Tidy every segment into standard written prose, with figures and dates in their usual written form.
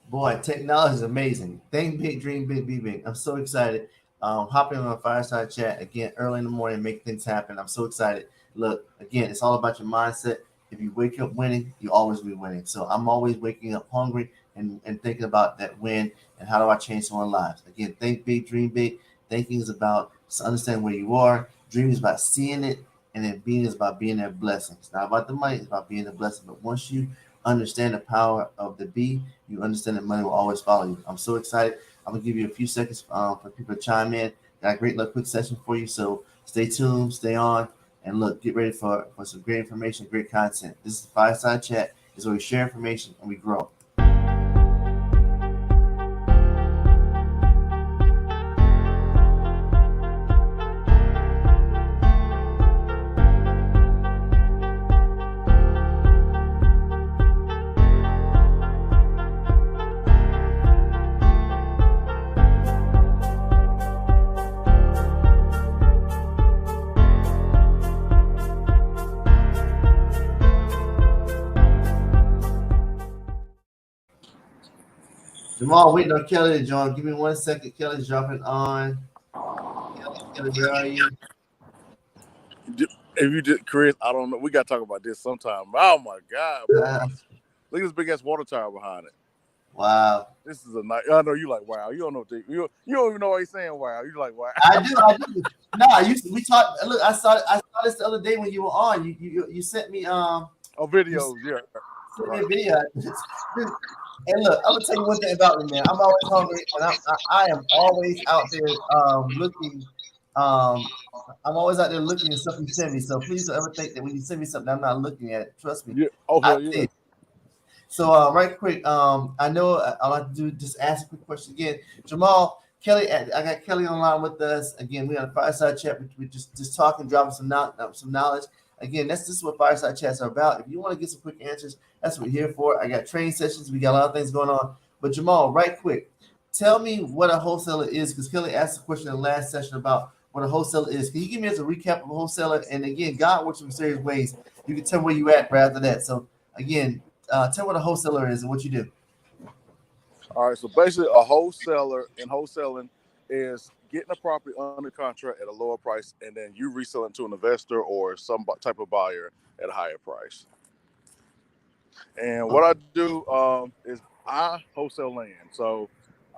Boy, technology is amazing. Think big, dream big, be big. I'm so excited. Hopping on a fireside chat again early in the morning, make things happen. I'm so excited. Look, again, it's all about your mindset. If you wake up winning, you always be winning. So I'm always waking up hungry and thinking about that win and how do I change someone's lives. Again, think big, dream big. Thinking is about understanding where you are. Dreaming is about seeing it, and then being is about being that blessing. It's not about the money, it's about being a blessing. But once you understand the power of the be, you understand that money will always follow you. I'm so excited. I'm gonna give you a few seconds for people to chime in. Got a great little quick session for you. So stay tuned, stay on, and look, get ready for some great information, great content. This is Fireside Chat. Is where we share information and we grow. Jamal, waiting on Kelly to join. Give me 1 second. Kelly's dropping on. Kelly, where are you? If you did, Chris, I don't know. We got to talk about this sometime. Oh my God, bro. Look at this big ass water tower behind it. Wow. This is a nice. I know you like wow. You don't know. You don't even know what he's saying. Wow. You like wow. I do. No, we talked. Look, I saw this the other day when you were on. You sent me videos. Yeah. Sent me a video. And look, I'm gonna tell you one thing about me, man. I'm always hungry, and I am always out there looking. I'm always out there looking at stuff you send me. So please don't ever think that when you send me something, I'm not looking at it. Trust me. Yeah. Oh hell yeah. So right quick, I know I like to do just ask a quick question again. Jamal, Kelly, I got Kelly online with us again. We on a fireside chat. We just talking, dropping some knowledge. Again, this is what fireside chats are about. If you want to get some quick answers, that's what we're here for. I got training sessions. We got a lot of things going on. But Jamal, right quick, tell me what a wholesaler is, because Kelly asked a question in the last session about what a wholesaler is. Can you give me as a recap of a wholesaler? And again, God works in serious ways. You can tell where you at right after that. So again, tell what a wholesaler is and what you do. All right. So basically, a wholesaler in wholesaling is getting a property under contract at a lower price, and then you resell it to an investor or some type of buyer at a higher price. And what I do is I wholesale land. So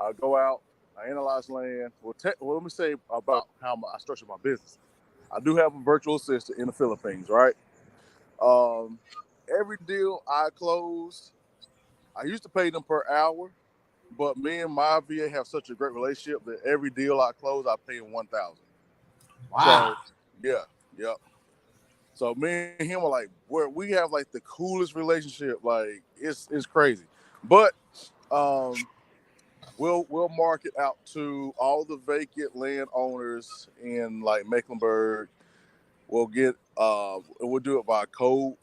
I go out, I analyze land. Well, let me say about how I structure my business. I do have a virtual assistant in the Philippines, right? Every deal I close, I used to pay them per hour, but me and my VA have such a great relationship that every deal I close, I pay him $1,000. Wow. So, yeah. So me and him are like, we have like the coolest relationship. Like it's crazy. But we'll market out to all the vacant landowners in like Mecklenburg. We'll get we'll do it by code.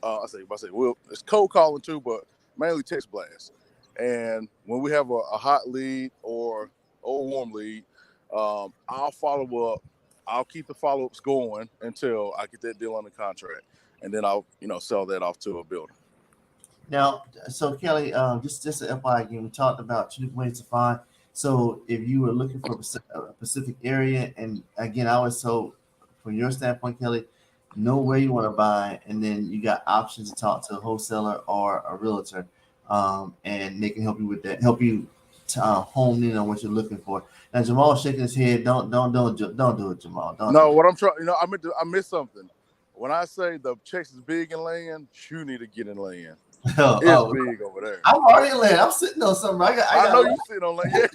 It's cold calling too, but mainly text blast. And when we have a hot lead or a warm lead, I'll follow up. I'll keep the follow-ups going until I get that deal under contract, and then I'll sell that off to a builder. Now, so Kelly, just an FYI again, we talked about two ways to find. So if you were looking for a specific area, and again, I always told from your standpoint, Kelly, know where you want to buy, and then you got options to talk to a wholesaler or a realtor, and they can help you with that, help you to hone in on what you're looking for. Now, Jamal's shaking his head. Don't do it, Jamal. What I'm trying, I missed something. When I say the checks is big in land, you need to get in land. It's big over there. I'm already in land. I'm sitting on something. I know you sitting on land. Yeah.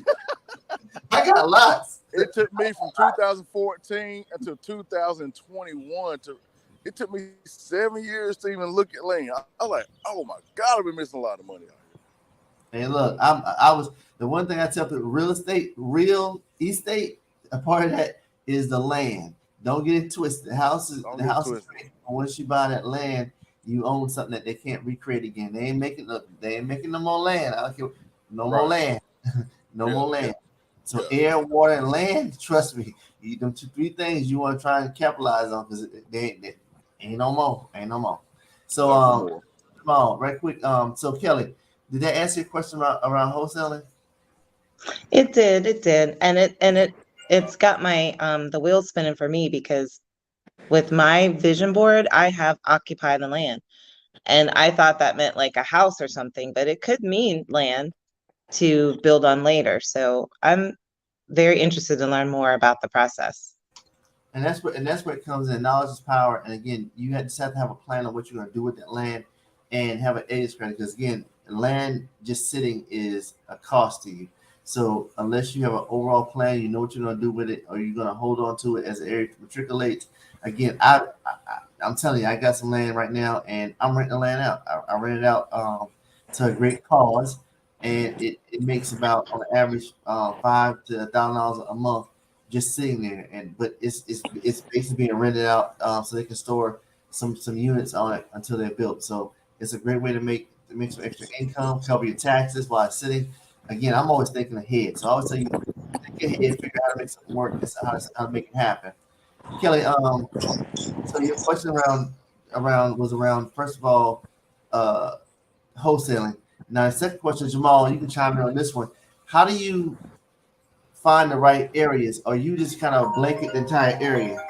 I got lots. It took me from 2014 until 2021 it took me 7 years to even look at land. I was like, oh my God, I've been missing a lot of money out here. Hey, look, I was the one thing I tell people: real estate, a part of that is the land. Don't get it twisted. The house is great. Once you buy that land, you own something that they can't recreate again. They ain't making no more land. I don't care. More land. More land. So air, water, and land. Trust me, them 2-3 things you want to try and capitalize on, because they ain't no more. So come on, right quick. So Kelly, Did that answer your question around wholesaling? It did. It's got my the wheels spinning for me because with my vision board, I have occupy the land. And I thought that meant like a house or something, but it could mean land to build on later. So I'm very interested to learn more about the process. And that's where it comes in. Knowledge is power. And again, you just have to have a plan on what you're going to do with that land, and have an exit strategy. Because again, land just sitting is a cost to you. So unless you have an overall plan, you know what you're going to do with it, or you're going to hold on to it as the area matriculates. Again, I'm telling you, I got some land right now, and I'm renting the land out. I rent it out to a great cause, and it makes about on average $5 to $1,000 a month just sitting there. And but it's basically being rented out, so they can store some units on it until they're built. So it's a great way to make some extra income, cover your taxes while it's sitting. Again, I'm always thinking ahead, so I always tell you, think ahead, figure out how to make something work, and how to make it happen. Kelly, so your question around was around, first of all, uh, wholesaling. Now, the second question, Jamal, you can chime in on this one. How do you find the right areas, or you just kind of blanket the entire area?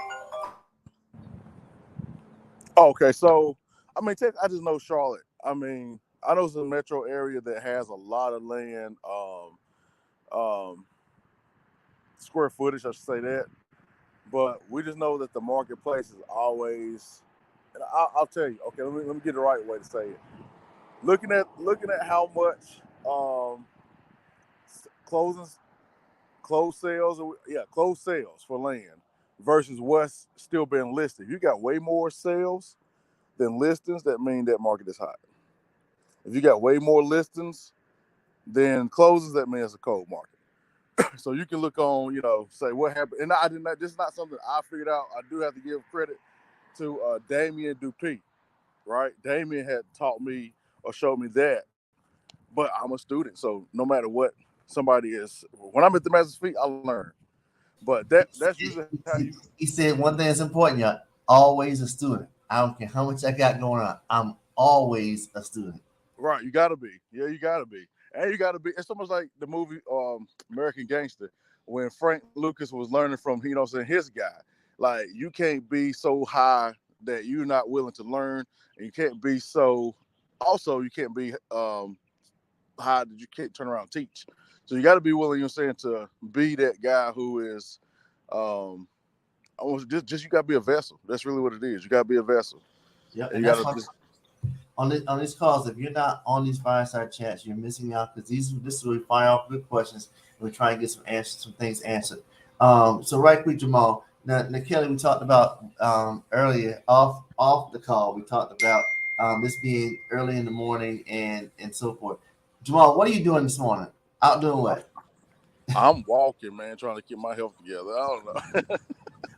Okay, so I mean, I just know Charlotte. I mean, I know it's a metro area that has a lot of land, um, square footage, I should say that. But we just know that the marketplace is always, and I'll tell you. Okay, let me get the right way to say it. Looking at how much closings, closed sales, closed sales for land versus what's still being listed. You got way more sales than listings. That mean that market is hot. If you got way more listings than closes, that means it's a cold market. So you can look on, say what happened. And I did not. This is not something I figured out. I do have to give credit to Damien Dupuy, right? Damien had taught me or showed me that. But I'm a student, so no matter what somebody is, when I'm at the master's feet, I learn. But that's usually how you. He said one thing that's important, y'all. Always a student. I don't care how much I got going on. I'm always a student. Right, you gotta be. Yeah, you gotta be. And you gotta be. It's almost like the movie American Gangster when Frank Lucas was learning from, saying his guy. Like you can't be so high that you're not willing to learn, and you can't be so. Also, you can't be high that you can't turn around and teach. So you got to be willing, to be that guy who is, um, almost just you got to be a vessel. That's really what it is. You got to be a vessel. Yep, And and you that's got to why just on these calls, if you're not on these fireside chats, you're missing out, because this is where we fire off good questions and we try and get some things answered. So right quick, Jamal. Now, Kelly, we talked about earlier off the call. We talked about this being early in the morning and so forth. Jamal, what are you doing this morning? Out doing what? I'm walking, man, trying to keep my health together. I don't know.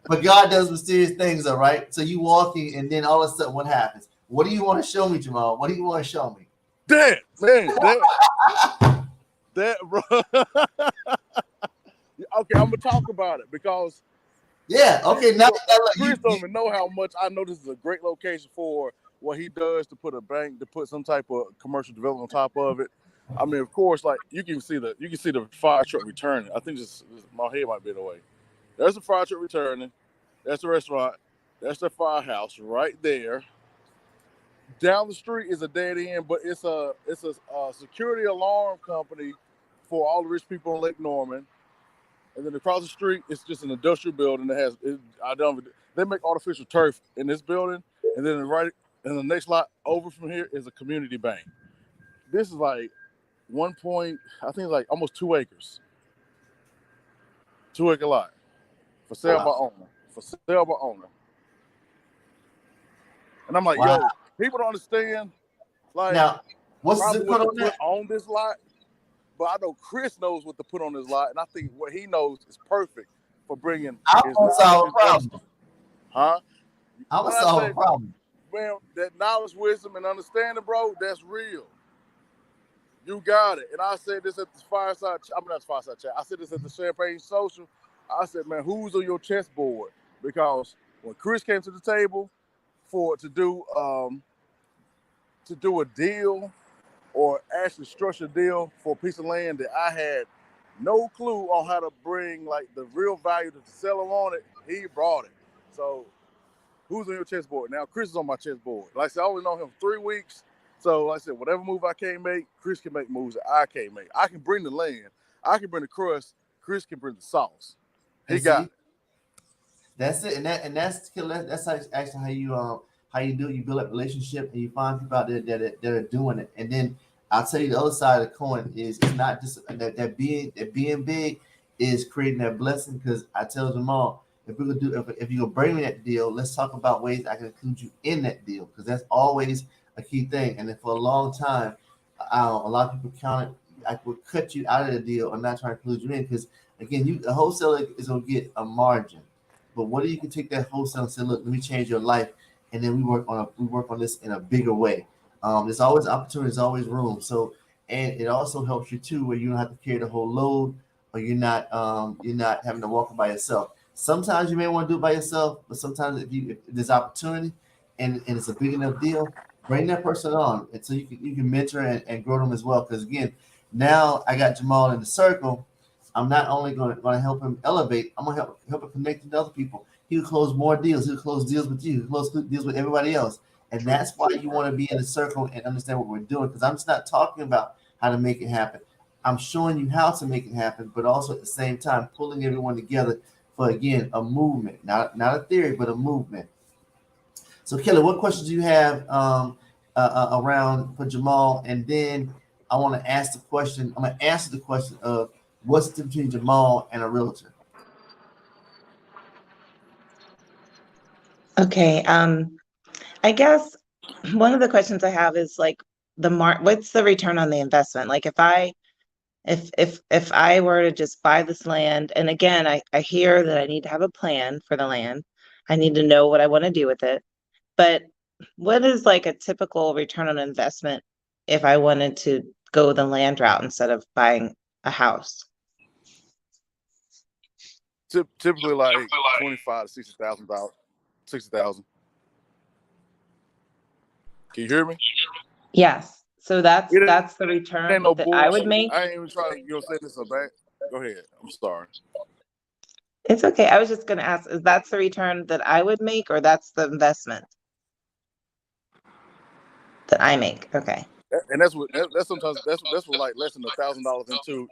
But God does mysterious things, all right? So you walking, and then all of a sudden, what happens? What do you want to show me, Jamal? What do you want to show me? That man, that bro. Okay, I'm gonna talk about it because Yeah. Okay. Now, look, Chris don't even know how much I know this is a great location for what he does to put a bank, to put some type of commercial development on top of it. I mean, of course, like you can see the fire truck returning. I think my head might be in the way. There's the fire truck returning. That's the restaurant. That's the firehouse right there. Down the street is a dead end, but it's a security alarm company for all the rich people on Lake Norman. And then across the street, it's just an industrial building that has. They make artificial turf in this building, and then right in the next lot over from here is a community bank. This is like I think it's like almost 2 acres, 2 acre lot for sale by wow. owner, for sale by owner. And I'm like, Wow. yo, people don't understand, like Now, what's the probably zip what code to on put that? on this lot. But I know Chris knows what to put on his lot, and I think what he knows is perfect for bringing I'm his gonna knowledge solve a and problem. wisdom. Huh? I'm gonna When I solve a say, problem. man, that knowledge, wisdom, and understanding, bro, that's real. You got it. And I said this at the fireside. I'm not the fireside chat. I said this at the Champagne Social. I said, man, who's on your chessboard? Because when Chris came to the table to do a deal or actually structure a deal for a piece of land that I had no clue on how to bring like the real value to the seller on it. He brought it. So who's on your chessboard? Now Chris is on my chessboard. Like I said, I only know him 3 weeks. So like I said, whatever move I can't make, Chris can make moves that I can't make. I can bring the land, I can bring the crust, Chris can bring the sauce. He And got see, it. that's it, and that's actually how you do it. You build a relationship, and you find people out there that are doing it. And then I'll tell you the other side of the coin is it's not just that being big is creating that blessing. Because I tell them all, if you're gonna bring me that deal, let's talk about ways I can include you in that deal, because that's always a key thing. And then for a long time, a lot of people counted. I would cut you out of the deal or not trying to include you in, because again, a wholesaler is gonna get a margin. But what if you can take that wholesale and say, look, let me change your life, and then we work on this in a bigger way. There's always opportunity, there's always room. So, and it also helps you too, where you don't have to carry the whole load, or you're not having to walk by yourself. Sometimes you may want to do it by yourself, but sometimes if there's opportunity and it's a big enough deal, bring that person on, and so you can mentor and grow them as well. Because again, now I got Jamal in the circle. I'm not only going to help him elevate, I'm going to help him connect to other people. He'll close more deals. He'll close deals with you. He'll close deals with everybody else. And True. that's why you want to be in the circle and understand what we're doing. Because I'm just not talking about how to make it happen. I'm showing you how to make it happen, but also at the same time pulling everyone together for, again, a movement, not a theory, but a movement. So, Kelly, what questions do you have around for Jamal? And then I want to ask the question. I'm going to answer the question of what's the difference between Jamal and a realtor. Okay. I guess one of the questions I have is like what's the return on the investment? Like if I were to just buy this land, and again, I hear that I need to have a plan for the land. I need to know what I want to do with it. But what is like a typical return on investment if I wanted to go the land route instead of buying a house? Typically like 25 to $60,000. 60,000. Can you hear me? Yes. So that's It that's the ain't return no that I would bullshit. make. I ain't even trying to, say this a bad. Go ahead. I'm sorry. It's okay. I was just gonna ask, is that's the return that I would make, or that's the investment that I make? Okay. And that's sometimes that's what like less than $1,000 into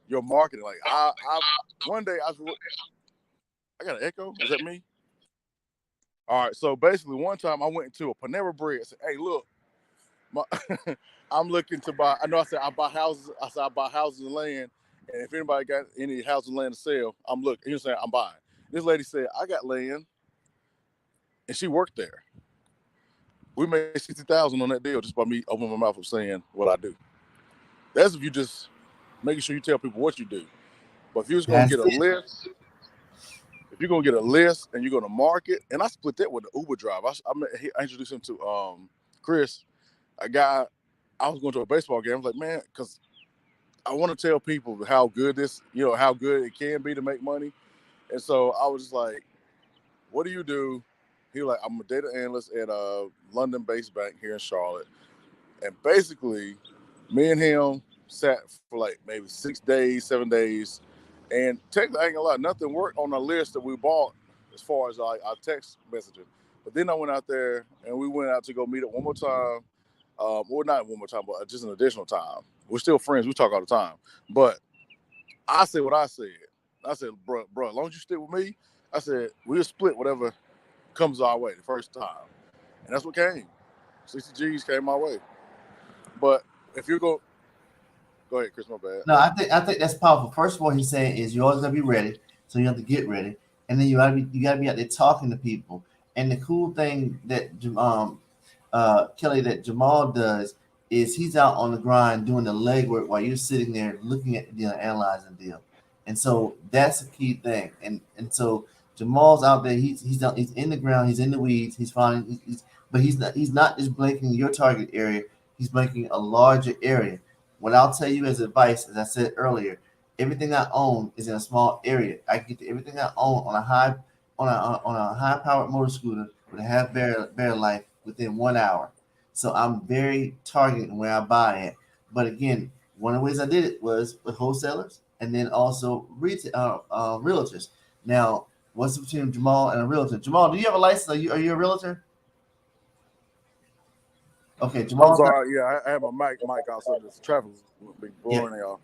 your marketing. Like I one day I got an echo. Is that me? All right. So basically, one time I went into a Panera Bread. Said, "Hey, look, my, I'm looking to buy." I know I said I buy houses. I said I buy houses and land. And if anybody got any houses and land to sell, I'm looking. You're saying I'm buying. This lady said I got land, and she worked there. We made 60,000 on that deal just by me opening my mouth and saying what I do. That's if you just making sure you tell people what you do. But if you're just gonna That's get a it. list, if you're gonna get a list and you're gonna market, and I split that with the Uber driver. I introduced him to Chris, a guy. I was going to a baseball game. I was like, man, because I want to tell people how good how good it can be to make money. And so I was just like, what do you do? He was like, I'm a data analyst at a London-based bank here in Charlotte. And basically, me and him sat for like maybe 6 days, 7 days. And technically, I ain't gonna lie, nothing worked on the list that we bought as far as like our text messaging. But then I went out there and we went out to go meet up one more time. Well, not one more time, but just an additional time. We're still friends. We talk all the time. But I said what I said. I said, bro, as long as you stick with me, I said, we'll split whatever comes our way the first time. And that's what came. 60 G's came my way. But if you go ahead, Chris, my bad. No, I think that's powerful. First of all, he's saying is you always gotta be ready, so you have to get ready, and then you gotta be out there talking to people. And the cool thing that Kelly, that Jamal does is he's out on the grind doing the legwork while you're sitting there looking at the deal, analyzing the deal. And so that's a key thing. And so Jamal's out there, he's in the ground, he's in the weeds, he's finding but he's not just blanking your target area, he's blanking a larger area. What I'll tell you as advice, as I said earlier, everything I own is in a small area. I can get to everything I own on a high powered motor scooter with a half barrel life within 1 hour. So I'm very targeted where I buy at. But again, one of the ways I did it was with wholesalers and then also retail realtors. Now, what's between Jamal and a realtor? Jamal, do you have a license? Are you a realtor? Okay, I'm Jamal's not. sorry. Yeah, I have my mic outside. This traffic be Yeah. blowing y'all.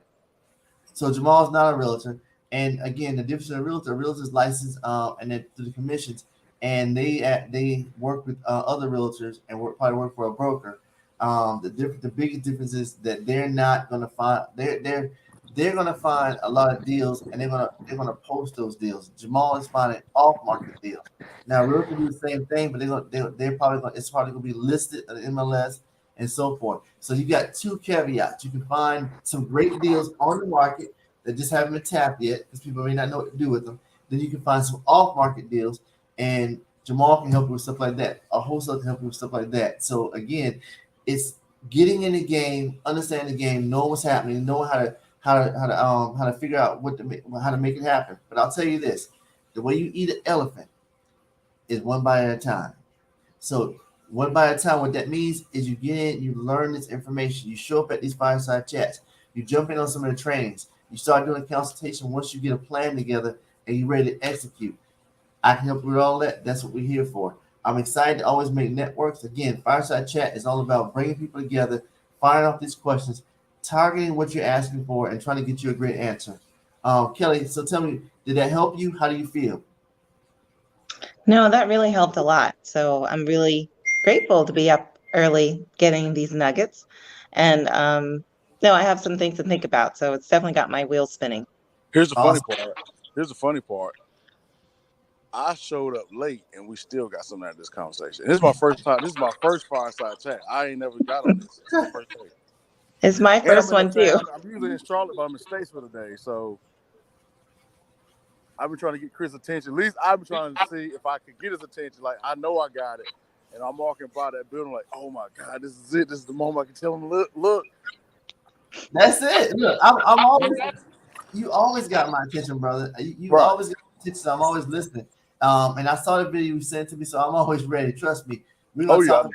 So Jamal's not a realtor. And again, the difference in a realtor's license, and then through the commissions, and they work with other realtors and probably work for a broker. The biggest difference is that they're not going to find they're going to find a lot of deals, and they're gonna post those deals. Jamal is finding off market deals. Now, realtor do the same thing, but they're probably going it's probably going to be listed at the MLS and so forth. So you got two caveats. You can find some great deals on the market that just haven't been tapped yet because people may not know what to do with them. Then you can find some off-market deals, and Jamal can help you with stuff like that. A wholesaler can help you with stuff like that. So again, it's getting in the game, understanding the game, knowing what's happening, knowing how to figure out how to make it happen. But I'll tell you this: the way you eat an elephant is one bite at a time. So one by a time, what that means is you get in, you learn this information, you show up at these fireside chats, you jump in on some of the trainings, you start doing a consultation once you get a plan together and you're ready to execute. I can help you with all that. That's what we're here for. I'm excited to always make networks. Again, fireside chat is all about bringing people together, firing off these questions, targeting what you're asking for, and trying to get you a great answer. Kelly, so tell me, did that help you? How do you feel? No, that really helped a lot. So I'm really grateful to be up early getting these nuggets. And no, I have some things to think about. So it's definitely got my wheels spinning. Here's the funny Awesome. part. Here's the funny part. I showed up late and we still got something out of this conversation. This is my first time. This is my first fireside chat. I ain't never got on this. It's my first day. It's my And I'm first in the one too. town. I'm usually in Charlotte, but I'm in States for the day. So I've been trying to get Chris' attention. At least I've been trying to see if I could get his attention. Like, I know I got it. And I'm walking by that building like, oh my God, this is it. This is the moment I can tell him, look. That's it. Look, I'm always you always got my attention, brother. You Right. always got my attention. So I'm always listening. And I saw the video you sent to me, so I'm always ready. Trust me. We're gonna Oh, yeah. talk.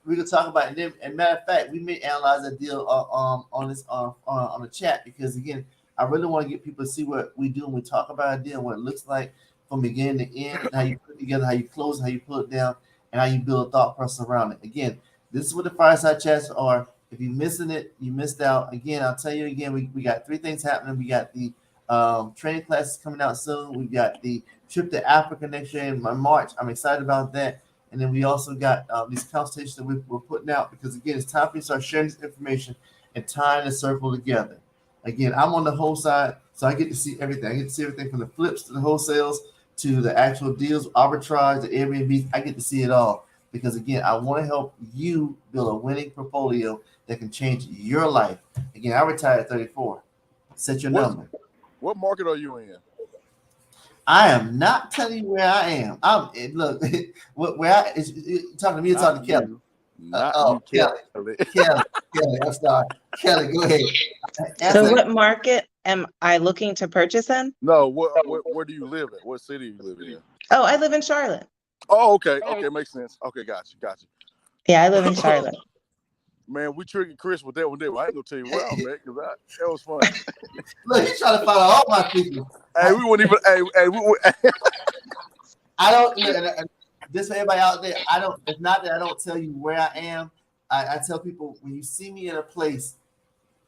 We're gonna talk about it. And matter of fact, we may analyze that deal on this on the chat because again, I really want to get people to see what we do when we talk about a deal, what it looks like from beginning to end, and how you put it together, how you close, how you pull it down, and how you build a thought process around it. Again, this is what the fireside chats are. If you're missing it, you missed out. Again, I'll tell you again, we got three things happening. We got the training classes coming out soon. We got the trip to Africa next year in March. I'm excited about that. And then we also got these consultations that we're putting out because, again, it's time for you to start sharing this information and tying the circle together. Again, I'm on the whole side, so I get to see everything. I get to see everything from the flips to the wholesales to the actual deals, arbitrage, the Airbnb. I get to see it all because, again, I want to help you build a winning portfolio that can change your life. Again, I retired at 34. Set your number. What market are you in? I am not telling you where I am. Look, where I is talking to me, you're talking to Kelly. Not you, Kelly. Kelly. I'm sorry. Kelly, go ahead. So what market am I looking to purchase in? No, where do you live at? What city do you live in? Oh, I live in Charlotte. Oh, okay. Okay, makes sense. Okay, got you. Yeah, I live in Charlotte. Man, we triggered Chris with that one day. I ain't gonna tell you where I'm at because that was fun. Look, he's trying to follow all my people. Hey, we wouldn't even. I don't. This for everybody out there. I don't. It's not that I don't tell you where I am. I tell people when you see me in a place,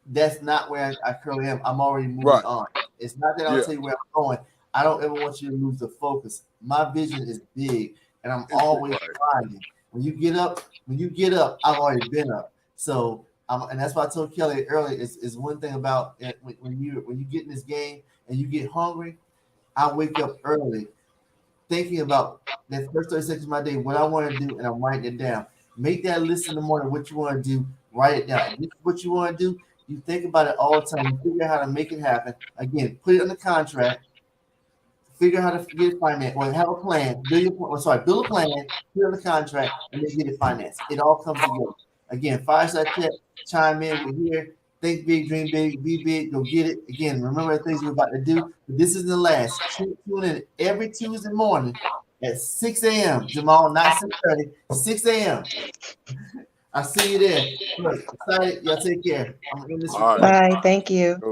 that's not where I currently am. I'm already moving on. It's not that I don't tell you where I'm going. I don't ever want you to lose the focus. My vision is big, and I'm always grinding. When you get up, I've already been up. So, and that's why I told Kelly earlier. Is one thing about it, when you get in this game and you get hungry. I wake up early, thinking about that first 30 seconds of my day, what I want to do, and I'm writing it down. Make that list in the morning. What you want to do, write it down. If this is what you want to do. You think about it all the time. You figure out how to make it happen. Again, put it on the contract. Figure out how to get it financed, or have a plan. Build a plan, put it on the contract, and then get it financed. It all comes together. Again, fireside chat, chime in. We're here. Think big, dream big, be big, go get it. Again, remember the things we're about to do. But this is the last. Tune in every Tuesday morning at 6 a.m. Jamal, not 6:30, 6 a.m. I see you there. Look, excited. Y'all take care. I'm in this All right. recording. Bye. Thank you. Cool.